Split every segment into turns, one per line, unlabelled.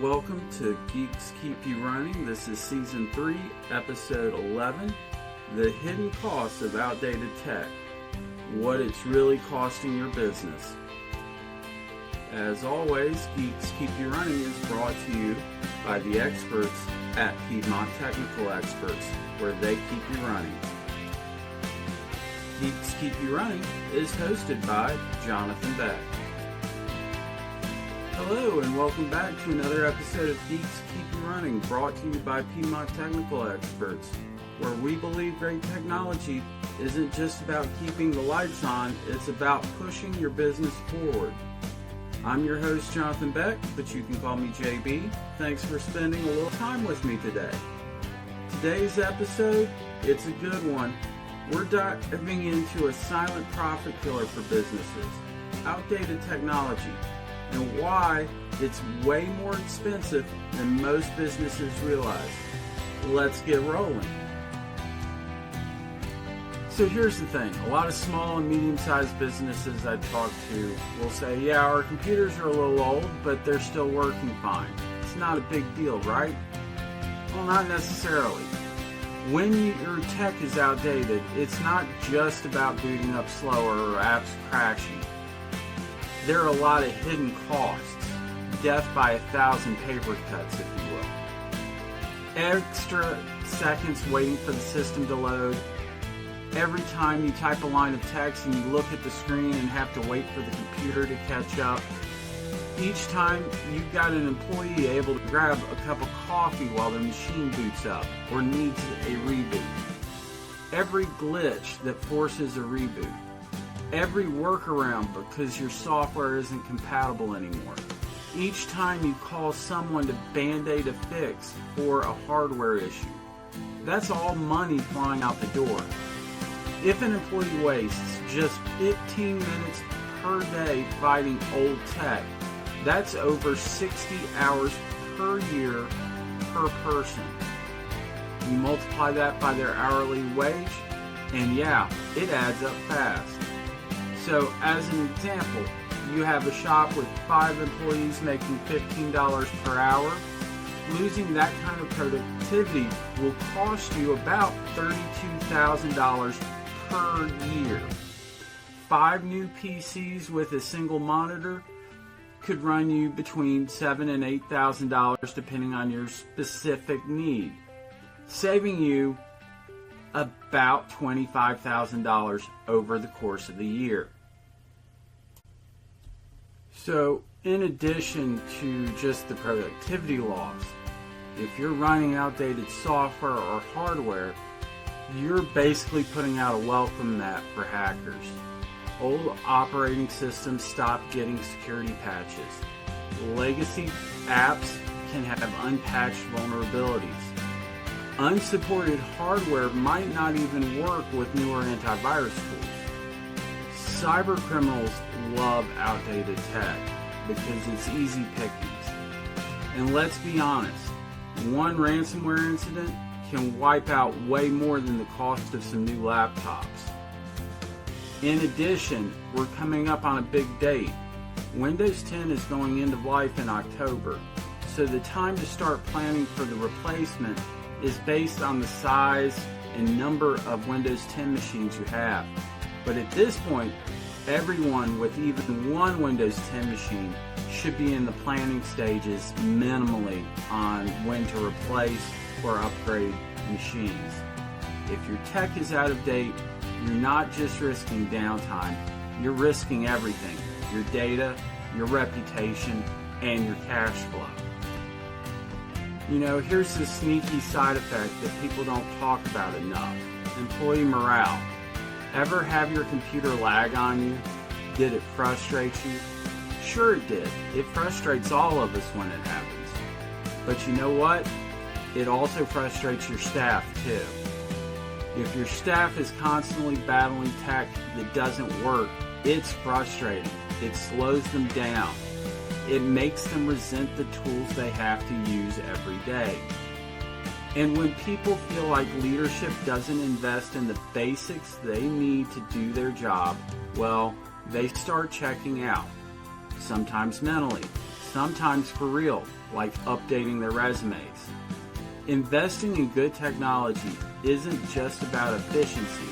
Welcome to Geeks Keep You Running. This is Season 3, Episode 11, The Hidden Costs of Outdated Tech, What It's Really Costing Your Business. As always, Geeks Keep You Running is brought to you by the experts at Piedmont Technical Experts, where they keep you running. Geeks Keep You Running is hosted by Jonathan Beck. Hello and welcome back to another episode of Geeks Keep You Running, brought to you by Piedmont Technical Experts, where we believe great technology isn't just about keeping the lights on, it's about pushing your business forward. I'm your host, Jonathan Beck, but you can call me JB. Thanks for spending a little time with me today. Today's episode, it's a good one. We're diving into a silent profit killer for businesses, outdated technology, and why it's way more expensive than most businesses realize. Let's get rolling. So here's the thing. A lot of small and medium-sized businesses I talk to will say, yeah, our computers are a little old, but they're still working fine. It's not a big deal, right? Well, not necessarily. When your tech is outdated, it's not just about booting up slower or apps crashing. There are a lot of hidden costs, death by 1,000 paper cuts, if you will. Extra seconds waiting for the system to load. Every time you type a line of text and you look at the screen and have to wait for the computer to catch up. Each time you've got an employee able to grab a cup of coffee while their machine boots up or needs a reboot. Every glitch that forces a reboot. Every workaround because your software isn't compatible anymore. Each time you call someone to band-aid a fix for a hardware issue. That's all money flying out the door. If an employee wastes just 15 minutes per day fighting old tech, that's over 60 hours per year per person. You multiply that by their hourly wage, and yeah, it adds up fast. So, as an example, you have a shop with 5 employees making $15 per hour. Losing that kind of productivity will cost you about $32,000 per year. 5 new PCs with a single monitor could run you between $7,000 and $8,000 depending on your specific need, saving you about $25,000 over the course of the year. So, in addition to just the productivity loss, if you're running outdated software or hardware, you're basically putting out a welcome mat for hackers. Old operating systems stop getting security patches. Legacy apps can have unpatched vulnerabilities. Unsupported hardware might not even work with newer antivirus tools. Cyber criminals love outdated tech because it's easy pickings. And let's be honest, one ransomware incident can wipe out way more than the cost of some new laptops. In addition, we're coming up on a big date. Windows 10 is going end of life in October, so the time to start planning for the replacement is based on the size and number of Windows 10 machines you have. But at this point, everyone with even one Windows 10 machine should be in the planning stages minimally on when to replace or upgrade machines. If your tech is out of date, you're not just risking downtime, you're risking everything. Your data, your reputation, and your cash flow. You know, here's the sneaky side effect that people don't talk about enough. Employee morale. Ever have your computer lag on you? Did it frustrate you? Sure it did. It frustrates all of us when it happens. But you know what? It also frustrates your staff too. If your staff is constantly battling tech that doesn't work, it's frustrating. It slows them down. It makes them resent the tools they have to use every day. And when people feel like leadership doesn't invest in the basics they need to do their job, well, they start checking out. Sometimes mentally, sometimes for real, like updating their resumes. Investing in good technology isn't just about efficiency.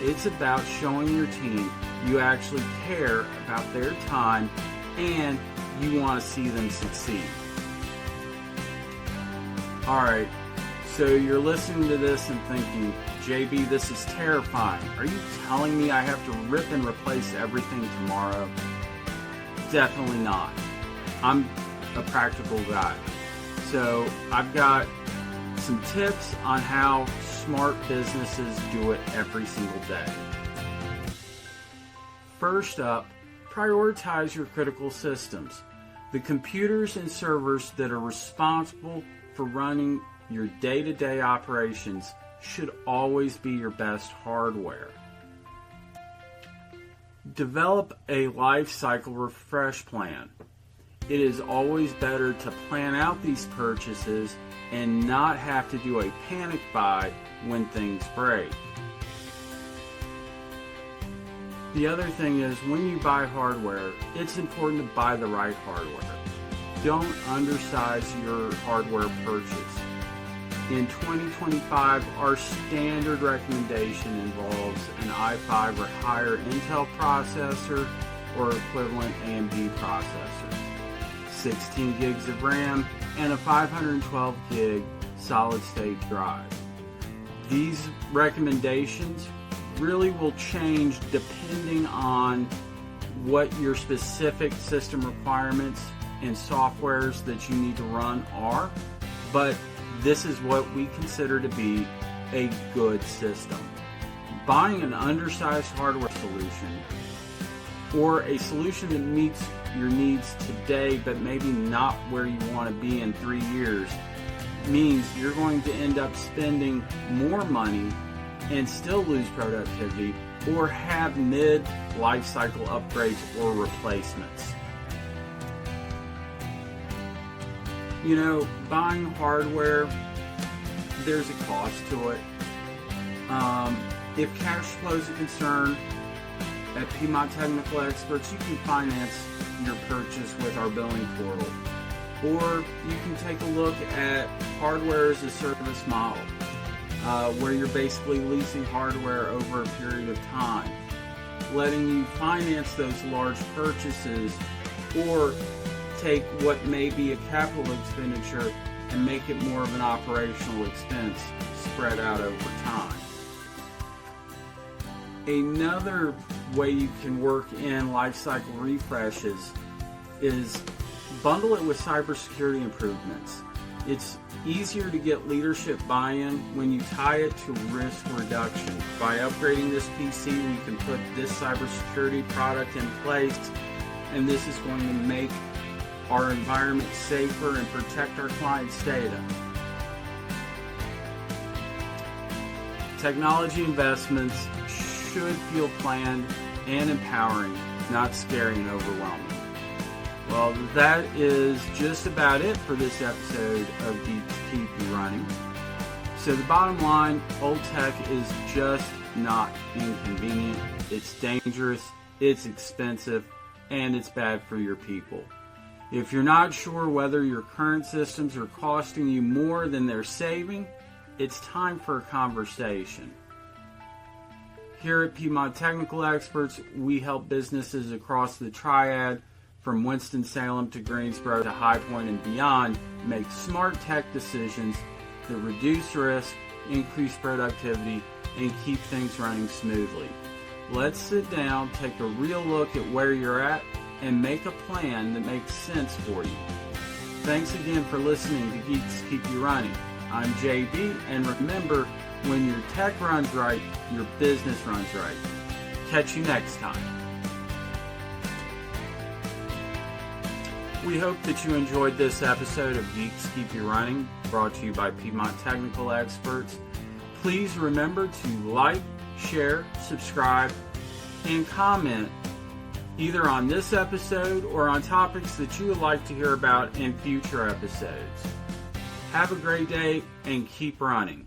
It's about showing your team you actually care about their time and you want to see them succeed. Alright, so you're listening to this and thinking, JB, this is terrifying. Are you telling me I have to rip and replace everything tomorrow? Definitely not. I'm a practical guy. So I've got some tips on how smart businesses do it every single day. First up, prioritize your critical systems. The computers and servers that are responsible for running your day-to-day operations should always be your best hardware. Develop a life cycle refresh plan. It is always better to plan out these purchases and not have to do a panic buy when things break. The other thing is, when you buy hardware, it's important to buy the right hardware. Don't undersize your hardware purchase. In 2025, our standard recommendation involves an i5 or higher Intel processor or equivalent AMD processor, 16 gigs of RAM, and a 512 gig solid-state drive. These recommendations really will change depending on what your specific system requirements and softwares that you need to run are, but this is what we consider to be a good system. Buying an undersized hardware solution or a solution that meets your needs today but maybe not where you want to be in 3 years means you're going to end up spending more money and still lose productivity or have mid-life cycle upgrades or replacements. You know, buying hardware, there's a cost to it. If cash flow is a concern, at Piedmont Technical Experts, you can finance your purchase with our billing portal. Or you can take a look at hardware as a service model, where you're basically leasing hardware over a period of time, letting you finance those large purchases, or take what may be a capital expenditure and make it more of an operational expense spread out over time. Another way you can work in lifecycle refreshes is bundle it with cybersecurity improvements. It's easier to get leadership buy-in when you tie it to risk reduction. By upgrading this PC, we can put this cybersecurity product in place, and this is going to make our environment safer and protect our clients' data. Technology investments should feel planned and empowering, not scary and overwhelming. Well, that is just about it for this episode of Geeks Keep You Running. So the bottom line, old tech is just not inconvenient. It's dangerous, it's expensive, and it's bad for your people. If you're not sure whether your current systems are costing you more than they're saving, it's time for a conversation. Here at Piedmont Technical Experts, we help businesses across the Triad, from Winston-Salem to Greensboro to High Point and beyond, make smart tech decisions that reduce risk, increase productivity, and keep things running smoothly. Let's sit down, take a real look at where you're at, and make a plan that makes sense for you. Thanks again for listening to Geeks Keep You Running. I'm JB, and remember, when your tech runs right, your business runs right. Catch you next time. We hope that you enjoyed this episode of Geeks Keep You Running, brought to you by Piedmont Technical Experts. Please remember to like, share, subscribe, and comment either on this episode or on topics that you would like to hear about in future episodes. Have a great day and keep running.